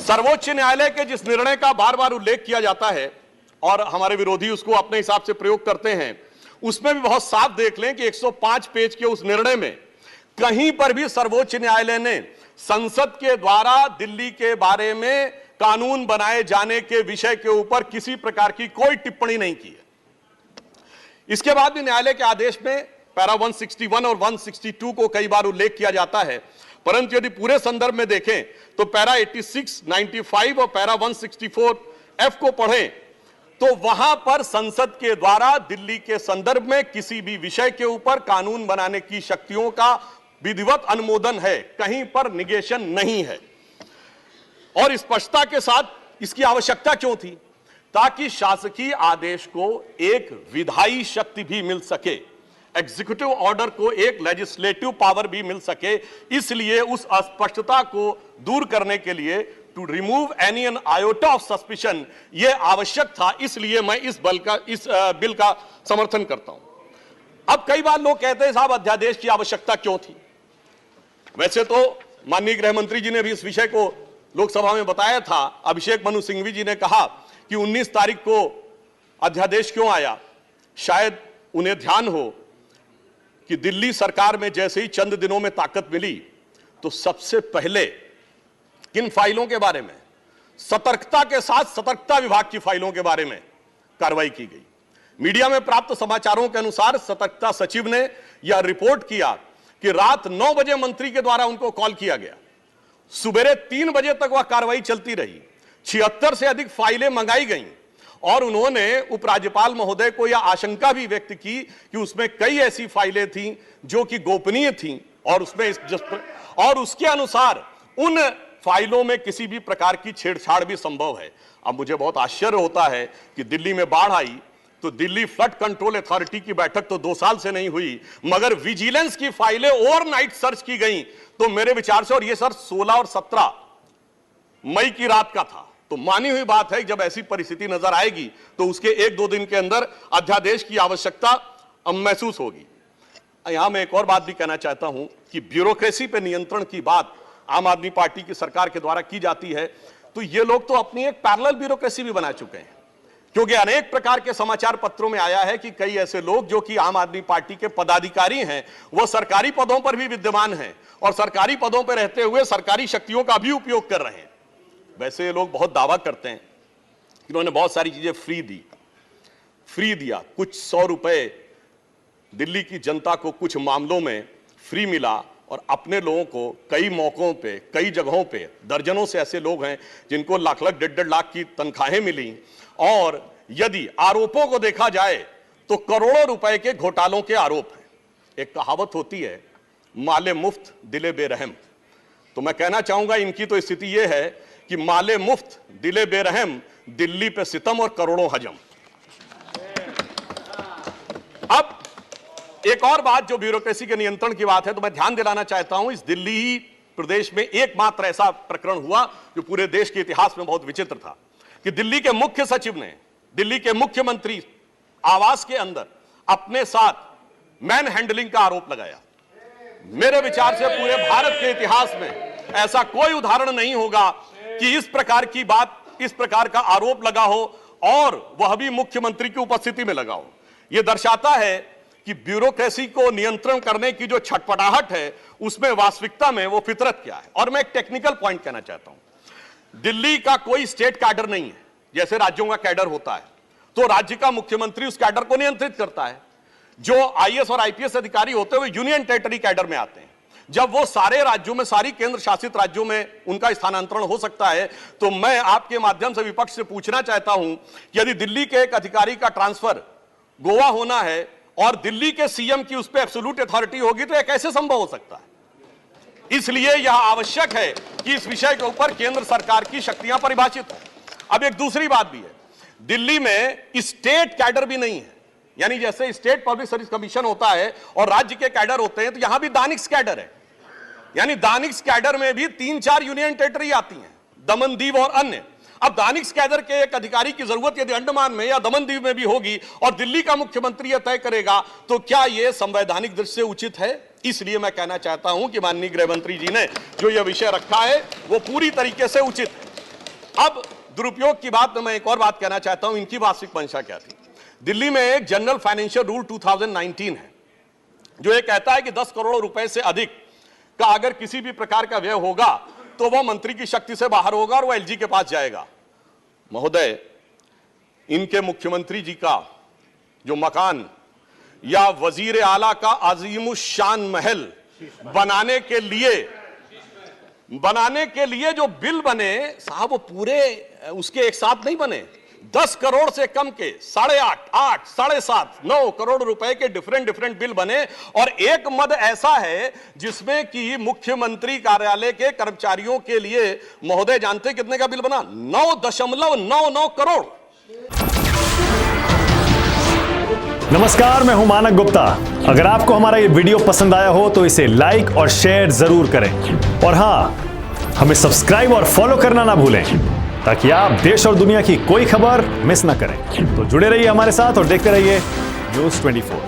सर्वोच्च न्यायालय के जिस निर्णय का बार बार उल्लेख किया जाता है और हमारे विरोधी उसको अपने हिसाब से प्रयोग करते हैं, उसमें भी बहुत साफ देख लें कि 105 पेज के उस निर्णय में कहीं पर भी सर्वोच्च न्यायालय ने संसद के द्वारा दिल्ली के बारे में कानून बनाए जाने के विषय के ऊपर किसी प्रकार की कोई टिप्पणी नहीं की है। इसके बाद भी न्यायालय के आदेश में पैरा 161 और 162 को कई बार उल्लेख किया जाता है, परंतु यदि पूरे संदर्भ में देखें तो पैरा 86, 95 और पैरा 164F को पढ़ें तो वहां पर संसद के द्वारा दिल्ली के संदर्भ में किसी भी विषय के ऊपर कानून बनाने की शक्तियों का विधिवत अनुमोदन है, कहीं पर निगेशन नहीं है। और स्पष्टता के साथ इसकी आवश्यकता क्यों थी? ताकि शासकीय आदेश को एक विधायी शक्ति भी मिल सके, एग्जीक्यूटिव ऑर्डर को एक लेजिस्लेटिव पावर भी मिल सके। इसलिए उस अस्पष्टता को दूर करने के लिए to remove any an iota of suspicion यह आवश्यक था। इसलिए मैं इस बिल का समर्थन करता हूं। अब कई बार लोग कहते हैं साहब अध्यादेश की आवश्यकता क्यों थी? वैसे तो माननीय गृह मंत्री जी ने भी इस विषय को लोकसभा में बताया था। अभिषेक मनु सिंघवी जी ने कहा कि 19 तारीख को अध्यादेश क्यों आया। शायद उन्हें ध्यान हो कि दिल्ली सरकार में जैसे ही चंद दिनों में ताकत मिली तो सबसे पहले किन फाइलों के बारे में, सतर्कता के साथ सतर्कता विभाग की फाइलों के बारे में कार्रवाई की गई। मीडिया में प्राप्त समाचारों के अनुसार सतर्कता सचिव ने यह रिपोर्ट किया कि रात 9 बजे मंत्री के द्वारा उनको कॉल किया गया, सुबह 3 बजे तक वह कार्रवाई चलती रही, 76 से अधिक फाइलें मंगाई गईं और उन्होंने उपराज्यपाल महोदय को यह आशंका भी व्यक्त की कि उसमें कई ऐसी फाइलें थीं जो कि गोपनीय थीं और उसके अनुसार उन फाइलों में किसी भी प्रकार की छेड़छाड़ भी संभव है। अब मुझे बहुत आश्चर्य होता है कि दिल्ली में बाढ़ आई तो दिल्ली फ्लड कंट्रोल अथॉरिटी की बैठक तो 2 साल से नहीं हुई, मगर विजिलेंस की फाइलें ओवरनाइट सर्च की गई। तो मेरे विचार से, और ये सर 16 और 17 मई की रात का था, तो मानी हुई बात है जब ऐसी परिस्थिति नजर आएगी तो उसके 1-2 दिन के अंदर अध्यादेश की आवश्यकता महसूस होगी। यहां मैं एक और बात भी कहना चाहता हूं कि ब्यूरोक्रेसी पर नियंत्रण की बात आम आदमी पार्टी की सरकार के द्वारा की जाती है, तो ये लोग तो अपनी एक पैरेलल ब्यूरोक्रेसी भी बना चुके हैं, क्योंकि अनेक प्रकार के समाचार पत्रों में आया है कि कई ऐसे लोग जो कि आम आदमी पार्टी के पदाधिकारी हैं, वो सरकारी पदों पर भी विद्यमान हैं और सरकारी पदों पर रहते हुए सरकारी शक्तियों का भी उपयोग कर रहे हैं। वैसे ये लोग बहुत दावा करते हैं कि उन्होंने बहुत सारी चीजें फ्री दिया, कुछ 100 रुपए दिल्ली की जनता को कुछ मामलों में फ्री मिला और अपने लोगों को कई मौकों पे, कई जगहों पे, दर्जनों से ऐसे लोग हैं जिनको लाख लाख 1.5 लाख की तनख्वाहें मिली। और यदि आरोपों को देखा जाए तो करोड़ों रुपए के घोटालों के आरोप हैं। एक कहावत होती है, माले मुफ्त दिले बेरहम। तो मैं कहना चाहूंगा इनकी तो स्थिति यह है कि माले मुफ्त दिले बेरहम, दिल्ली पे सितम और करोड़ों हजम। अब एक और बात जो ब्यूरोक्रेसी के नियंत्रण की बात है, तो मैं ध्यान दिलाना चाहता हूं, इस दिल्ली प्रदेश में एकमात्र ऐसा प्रकरण हुआ जो पूरे देश के इतिहास में बहुत विचित्र था कि दिल्ली के मुख्य सचिव ने दिल्ली के मुख्यमंत्री आवास के अंदर अपने साथ मैन हैंडलिंग का आरोप लगाया। मेरे विचार से पूरे भारत के इतिहास में ऐसा कोई उदाहरण नहीं होगा कि इस प्रकार की बात, इस प्रकार का आरोप लगा हो और वह भी मुख्यमंत्री की उपस्थिति में लगा हो। यह दर्शाता है कि ब्यूरोक्रेसी को नियंत्रण करने की जो छटपटाहट है उसमें वास्तविकता में वो फितरत क्या है। और मैं एक टेक्निकल पॉइंट कहना चाहता हूं, दिल्ली का कोई स्टेट कैडर नहीं है, जैसे राज्यों का कैडर होता है तो राज्य का मुख्यमंत्री उस कैडर को नियंत्रित करता है। जो आईएएस और आईपीएस अधिकारी होते हुए यूनियन टेरिटरी कैडर में आते हैं, जब वो सारे राज्यों में, सारी केंद्र शासित राज्यों में उनका स्थानांतरण हो सकता है, तो मैं आपके माध्यम से विपक्ष से पूछना चाहता हूं कि यदि दिल्ली के एक अधिकारी का ट्रांसफर गोवा होना है और दिल्ली के सीएम की उस पर एब्सोल्यूट अथॉरिटी होगी तो यह कैसे संभव हो सकता है? इसलिए यह आवश्यक है कि इस विषय के ऊपर केंद्र सरकार की शक्तियां परिभाषित हो। अब एक दूसरी बात भी है, दिल्ली में स्टेट कैडर भी नहीं है, यानी जैसे स्टेट पब्लिक सर्विस कमीशन होता है और राज्य के कैडर होते हैं, तो यहां भी दानिक्स कैडर है। यानी दानिक्स कैडर में भी 3-4 यूनियन टेरिटरी आती हैं, दमन दीव और अन्य। अब दानिक्स कैडर के एक अधिकारी की जरूरत यदि अंडमान में या दमन दीव में भी होगी और दिल्ली का मुख्यमंत्री यह तय करेगा, तो क्या यह संवैधानिक दृष्टि से उचित है? इसलिए मैं कहना चाहता हूं कि माननीय गृह मंत्री जी ने जो यह विषय रखा है वो पूरी तरीके से उचित है। अब दुरुपयोग की बात में मैं एक और बात कहना चाहता हूं, इनकी वास्तविक मंशा क्या थी। दिल्ली में एक जनरल फाइनेंशियल रूल 2019 है जो ये कहता है कि 10 करोड़ रुपए से अधिक का अगर किसी भी प्रकार का व्यय होगा तो वह मंत्री की शक्ति से बाहर होगा और वह एलजी के पास जाएगा। महोदय, इनके मुख्यमंत्री जी का जो मकान या वजीर आला का अजीमुशान महल बनाने के लिए जो बिल बने साहब, वो पूरे उसके एक साथ नहीं बने। 10 करोड़ से कम के 8.5, 8, 7.5, 9 करोड़ रुपए के डिफरेंट बिल बने। और एक मद ऐसा है जिसमें कि मुख्यमंत्री कार्यालय के कर्मचारियों के लिए, महोदय जानते कितने का बिल बना? 9.99 करोड़। नमस्कार, मैं हूं मानक गुप्ता। अगर आपको हमारा ये वीडियो पसंद आया हो तो इसे लाइक और शेयर जरूर करें, और हां, हमें सब्सक्राइब और फॉलो करना ना भूलें ताकि आप देश और दुनिया की कोई खबर मिस ना करें। तो जुड़े रहिए हमारे साथ और देखते रहिए न्यूज़ 24।